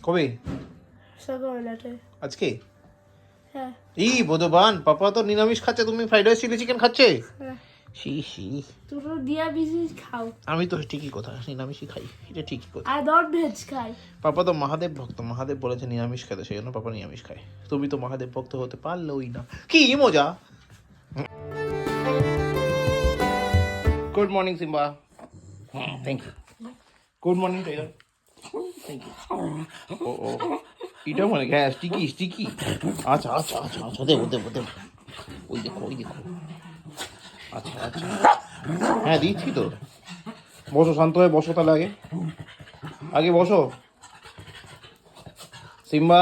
কবে? সকালবেলাতে। আজকে? হ্যাঁ। এই ভগবান, পাপা তো নিরামিষ খাচ্ছে, তুমি ফ্রাইড রাইস চিলি চিকেন খাচ্ছে? হ্যাঁ। She she. তুমি নিরামিষ খাও। আমি তো ঠিকই কথা, নিরামিষই খাই, এটা ঠিকই কথা। আর নন ভেজ খাই। পাপা তো মহাদেব ভক্ত, মহাদেব বলেছে নিরামিষ খেতে, সেই জন্য পাপা নিরামিষ খায়। তুমি তো মহাদেব ভক্ত হতে পারলোই না, কি মজা। Good morning Simba. Thank you. Good morning tiger. Thank you. ও ও, এটা মানে হ্যাঁ স্টিকি স্টিকি। আচ্ছা আচ্ছা আচ্ছা আচ্ছা, দেবো দেবো দেবো। ওই দেখো ওই দেখো। আচ্ছা আচ্ছা, হ্যাঁ দিচ্ছি তো। বসো, শান্ত হয়ে বসো তাহলে, আগে আগে বসো। সিম্বা,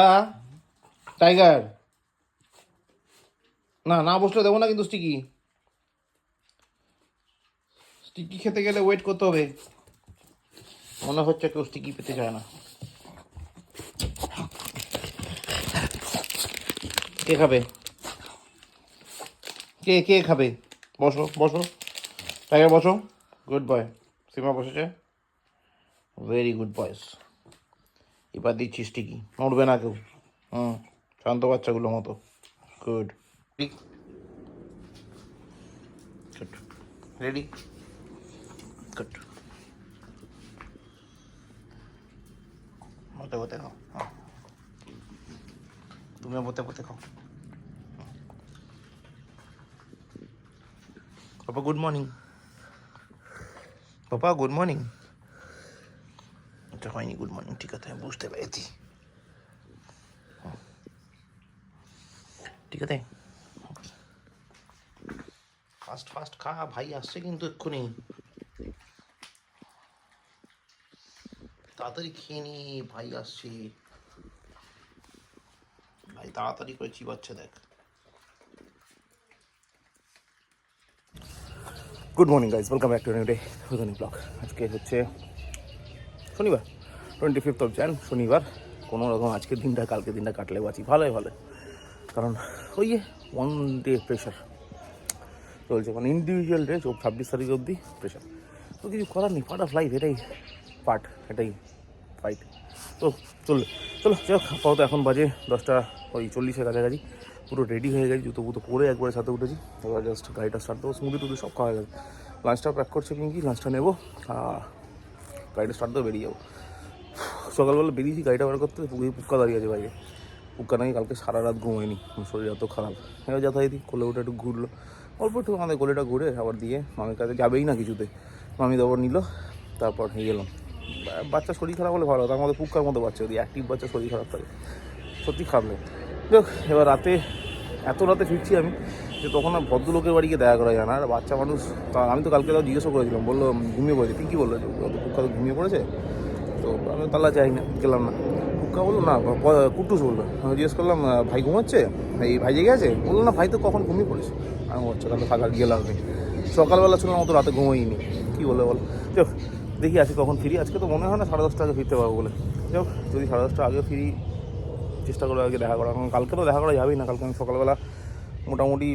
টাইগার, না না বসলে দেবো না কিন্তু। স্টিকি স্টিকি খেতে গেলে ওয়েট করতে হবে। মনে হচ্ছে কেউ স্টিকি পেতে চায় না। কে খাবে? কে কে খাবে? বসো বসো, টাইগার বসো। Good boy. সিম্বা বসেছে, ভেরি গুড বয়েস। এবার দিচ্ছি স্টিকি, নড়বে না কেউ। শান্ত বাচ্চাগুলোর মতো। গুড। Good, ready. গুড। বতে বতে খাও, হ্যাঁ তুমিও বতে বতে খাও। পাপা গুড মর্নিং। পাপা গুড মর্নিং। এটা হয়নি গুড মর্নিং, ঠিক আছে বুঝতে পেরেছি। ঠিক আছে, ফাস্ট ফাস্ট খা, ভাই আসছে কিন্তু এক্ষুনি। তাড়াতাড়ি খেয়ে নি, ভাই আসছে। ভাই তাড়াতাড়ি করে চিবাচ্ছে দেখ। Good morning guys, welcome back to new day with new blog. আজকে হচ্ছে শনিবার, 25th of Jan, শনিবার। কোনো রকম আজকের দিনটা কালকে দিনটা কাটলে বাঁচি, ভালোই ভালো। কারণ ওই যে ওয়ান ডে প্রেশার চলছে, মানে ইন্ডিভিজুয়াল ডে 26 তারিখ অবধি প্রেশার। তো কিছু করার নেই, পার্ট অফ লাইফ, এটাই পার্ট, এটাই ফাইট। তো চলো চলো যাই হোক, আপাতত এখন বাজে 10:40 কাছাকাছি। পুরো রেডি হয়ে গেছি, জুতো পুতো পরে একবারে সাথে উঠেছি। এবার জাস্ট গাড়িটা স্টার্ট দেবো, স্মুদি টুদি সব খাওয়া গেছে। লাঞ্চটা প্যাক করছে পিঙ্কি, লাঞ্চটা নেবো, গাড়িটা স্টার্ট দেবো, বেরিয়ে যাবো। সকালবেলা বেরিয়েছি গাড়িটা বার করতে, পুক্কা দাঁড়িয়ে আছে বাইরে। পুক্কা নাকি কালকে সারা রাত ঘুমায়নি, শরীর এত খারাপ। এবার যথারীতি কোলে উঠে একটু ঘুরলো, অল্প একটু আমাদের কোলেটা ঘুরে আবার দিয়ে মামির কাছে যাবেই না কিছুতে। মামি দাবার নিল, তারপর নিয়ে গেলাম। বাচ্চা শরীর খারাপ হলে ভালো, তার মধ্যে পুক্কার মতো বাচ্চা, যদি অ্যাক্টিভ বাচ্চা শরীর খারাপ থাকে সত্যি খারাপ লাগে। দেখ এবার রাতে, এত রাতে ফিরছি আমি, যে তখন আর ভদ্রলোকের বাড়িকে দেখা করা যায় না। আর বাচ্চা মানুষ, আমি তো কালকে তাও জিজ্ঞাসা করেছিলাম, বললো ঘুমিয়ে পড়েছে। কী বললো, পুক্কা তো ঘুমিয়ে পড়েছে। তো আমি তাহলে যাই না, গেলাম না। পুক্কা বললো না, কুটুস বললো। আমি জিজ্ঞেস করলাম ভাই ঘুমাচ্ছে, এই ভাই জেগে আছে? বললো না, ভাই তো কখন ঘুমিয়ে পড়েছে। আমি হচ্ছে তাহলে থাকার গেলাম নেই। সকালবেলা শুনলাম অত রাতে ঘুমোইনি, কী বলে বল। যাক দেখি আজকে কখন ফিরি। আজকে তো মনে হয় না 10:30 আগে ফিরতে পারবো বলে। যাক যদি 10:30 আগে ফিরি, চেষ্টা করবো আগে দেখা করা। কারণ কালকে তো দেখা করা যাবেই না, কালকে আমি সকালবেলা মোটামুটি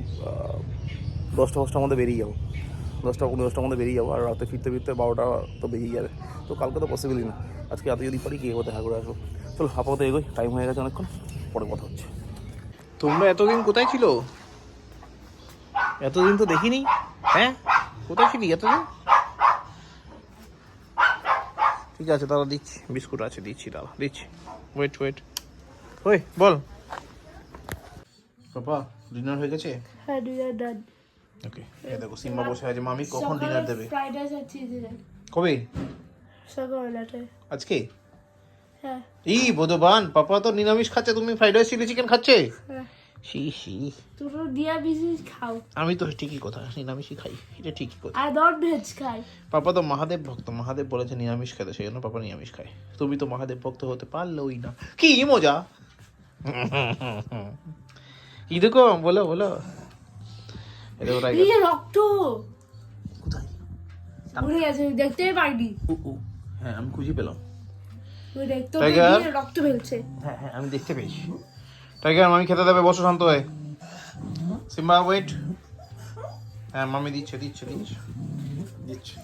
10টার মধ্যে বেরিয়ে যাবো, 10টার মধ্যে বেরিয়ে যাবো। আর রাতে ফিরতে ফিরতে 12টা তো বেরিয়ে যাবে। তো কালকে তো পসিবলই না। আজকে এত যদি পারি গিয়ে দেখা করে আসবো। চলো আপাতত এগোই, টাইম হয়ে গেছে অনেকক্ষণ, পরে কথা হচ্ছে। তোমরা এতদিন কোথায় ছিল? এতদিন তো দেখিনি। হ্যাঁ কোথায় ছিলি এতদিন? ঠিক আছে দাদা দিচ্ছি, বিস্কুট আছে দিচ্ছি, দাদা দিচ্ছি। ওয়েট ওয়েট, ওই বল। পাপা ডিনার হয়ে গেছে? হ্যাঁ, ডিনার ডান। ওকে, এই দেখো সিম্বা বসে আছে। মামি কখন ডিনার দেবে? ফ্রাইড রাইস আর চিজ দেন। কবে? সকালবেলাতে। আজকে? হ্যাঁ। এই ভগবান, পাপা তো নিরামিষ খাচ্ছে, তুমি ফ্রাইড রাইস চিলি চিকেন খাচ্ছে? হ্যাঁ। She she. তুমি নিরামিষ খাও। আমি তো ঠিকই কথা, নিরামিষই খাই, এটা ঠিকই কথা। আর নন ভেজ খাই। পাপা তো মহাদেব ভক্ত, মহাদেব বলেছে নিরামিষ খেতে, সেই জন্য পাপা নিরামিষ খায়। তুমি তো মহাদেব ভক্ত হতে পারলোই না, কি মজা। কি দেখো, বলো বলো। এই রক্ত কোথায়? পড়ে গেছে, দেখতেই পাইনি। হ্যাঁ আমি খুঁজে পেলাম। টাইগার রক্ত ফেলছে। হ্যাঁ হ্যাঁ আমি দেখতে পেয়েছি। টাইগার মামি খেতে দেবে, বসো শান্ত হয়ে। Simba wait. হ্যাঁ মামি দিচ্ছে দিচ্ছে দিচ্ছে দিচ্ছে।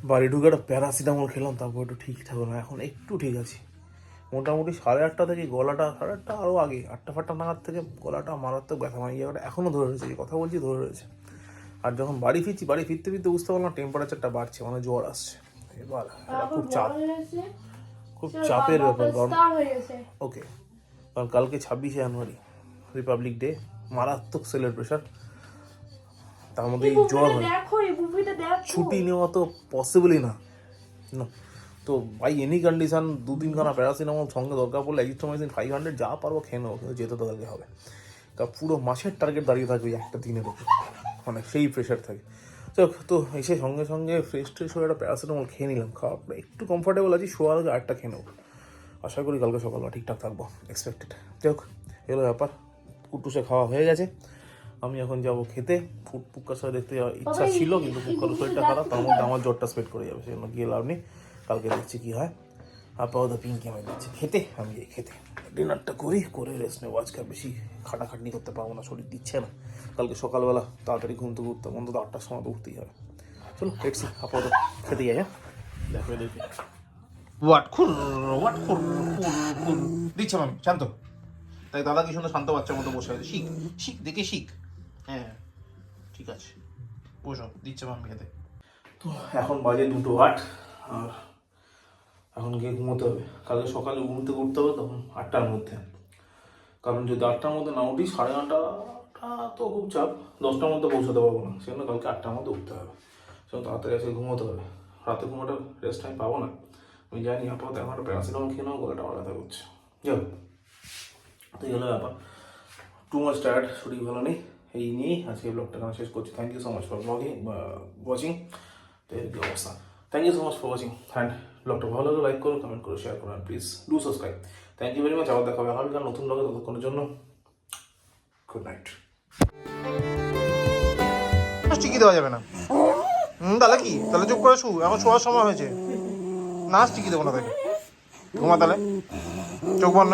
বাড়ি ঢুকে একটা প্যারাসিটামল খেলাম, তারপর একটু ঠিক থাকলো না, এখন একটু ঠিক আছে। মোটামুটি 8:30 থেকে গলাটা 8:30 আরও আগে 8টা নাগাদ থেকে গলাটা মারাত্মক ব্যথা, মানে এই জায়গাটা এখনও ধরে রয়েছে, এই কথা বলছি ধরে রয়েছে। আর যখন বাড়ি ফিরতে ফিরতে বুঝতে পারলাম টেম্পারেচারটা বাড়ছে, মানে জ্বর আসছে। এবার এটা খুব চাপের ব্যাপার, কারণ ওকে, কারণ কালকে 26শে জানুয়ারি রিপাবলিক ডে, মারাত্মক সেলিব্রেশন, তার মধ্যে এই জ্বর হয়, ছুটি নেওয়া তো পসিবলই না। তো বাই এনি কন্ডিশন 2-3খানা প্যারাসিটামল সঙ্গে দরকার পড়লে এজিথ্রোমাইসিন 500 যা পারবো খেয়ে নেবো, কিন্তু যেতে তো কালকে হবে। কারণ পুরো মাসের টার্গেট দাঁড়িয়ে থাকবে ওই একটা দিনের উপর, মানে সেই প্রেশার থাকে। তো এসে সঙ্গে সঙ্গে ফ্রেশ হয়ে একটা প্যারাসিটামল খেয়ে নিলাম, খাওয়া একটু কমফর্টেবল আছি, শোয়ার আগে আরেকটা খেয়ে নেবো। আশা করি কালকে সকালবেলা ঠিকঠাক থাকবো, এক্সপেক্টেড। যাই হোক, এগুলো ব্যাপার। কুটুসে খাওয়া হয়ে গেছে, আমি এখন যাবো খেতে। পুক্কার সাথে দেখতে যাওয়ার ইচ্ছা ছিল, কিন্তু পুক্কার শরীরটা খারাপ, তার মধ্যে আমার জ্বরটা স্প্রেড করে যাবে, সেজন্য গিয়ে লাভ নেই। কালকে দেখছি কী হয়। আপাতত পিঙ্কি আমায় দিচ্ছে খেতে, আমি এই খেতে ডিনারটা করে রেস্ট নেবো। আজকে আর বেশি খাটাখাটনি করতে পারবো না, শরীর দিচ্ছে না। কালকে সকালবেলা তাড়াতাড়ি ঘুম থেকে উঠতে, অন্তত 8টার সময় তো উঠতেই হবে। চলো দেখছি, আপাতত খেতে যাই। হ্যাঁ, দেখি দিচ্ছে মামি শান্ত, তাই দাদা কি সুন্দর শান্ত বাচ্চার মতো বসে আছে। শিখ দেখে শিখ। হ্যাঁ ঠিক আছে, বসো, দিচ্ছে মামি খেতে। তো এখন বাজে 2:08, আর এখন গিয়ে ঘুমোতে হবে। কালকে সকালে ঘুম থেকে উঠতে হবে তখন 8টার মধ্যে, কারণ যদি 8টার মধ্যে না উঠি 9:30টা তো খুব চাপ, 10টার মধ্যে পৌঁছাতে পারবো না, সেজন্য কালকে 8টার মধ্যে উঠতে হবে। সেজন্য তাড়াতাড়ি আজকে ঘুমোতে হবে, রাতে ঘুমোটা রেস্ট টাইম পাবো না। আমি জানি আপাতত এখন একটা প্যারাসিটামল খেয়ে নেবো, গলাটা আমার ব্যথা করছে। যাই হোক, তো এই হলো ব্যাপার। টু মাচ টায়ার্ড, শরীর ভালো নেই, এই নিয়েই আজকে ব্লগটা এখানে শেষ করছি। Thank you so much for watching. তো এই অবস্থা, thank you so much for watching. And ব্লগটা ভালো লাগলে লাইক করো, কমেন্ট করো, শেয়ার করো, and please do subscribe. Thank you very much. আবার দেখা হবে আগামীকাল নতুন ব্লগে, ততক্ষণের জন্য গুড নাইট। টিকি দেওয়া যাবে না, তাহলে কি, তাহলে চুপ করে শু, এখন শোয়ার সময় হয়েছে, নাচ টিকি দেবো না তাকে, ঘুমা তাহলে, চোখ বন্ধ।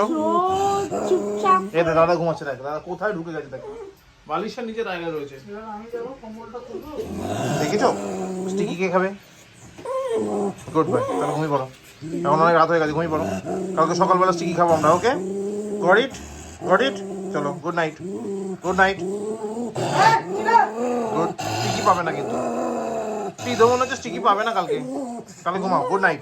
এ দাদা ঘুমাচ্ছে, দেখ দাদা কোথায় ঢুকে গেছে, দেখ বালিশের নিচে জায়গা রয়েছে, দেখেছো? স্টিকি কে খাবে? গুড বাই, তাহলে ঘুমিয়ে পড়ো, এখন অনেক রাত হয়ে গেছে, ঘুমিয়ে পড়ো। কালকে সকালবেলা স্টিকি খাবো আমরা, ওকে? গট ইট, চলো, good night, good night, good. Sticky পাবে না কিন্তু, স্টিকি দেবো না, স্টিকি পাবে না কালকে, ঘুমাও, গুড নাইট।